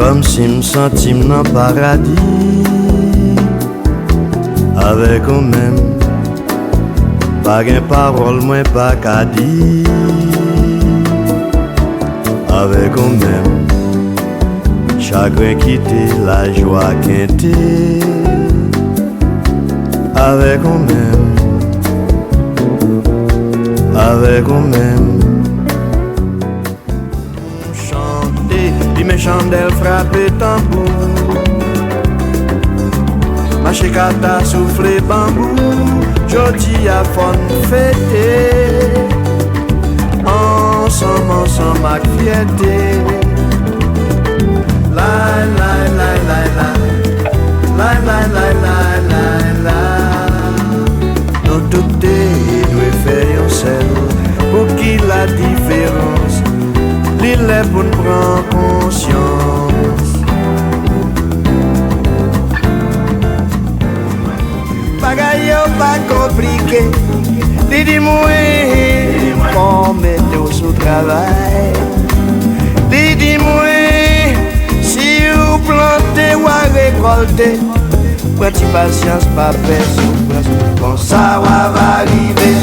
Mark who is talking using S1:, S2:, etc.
S1: Comme si me sentis dans le paradis. Avec vous-même, pas de parole, moi pas qu'à dire. Avec vous-même, chagrin quitté, la joie quintée. Avec vous-même, avec vous-même. Chanter, puis mes chandelles frapper tambour. Mache kata souffle bambou, jodi a fon fêter. Ensemble, ensemble ak fierté. La la la la la, la la la la la la. Nous toutes nous faisons seul, pour qui la différence, l'île est pour nous prendre conscience. Bagay yo pas compliqué, dis-moi, pour mettre sous travail. Dis-moi, si vous plantez ou récoltez, prenez patience, pas perdre souffrance, bon ça va arriver.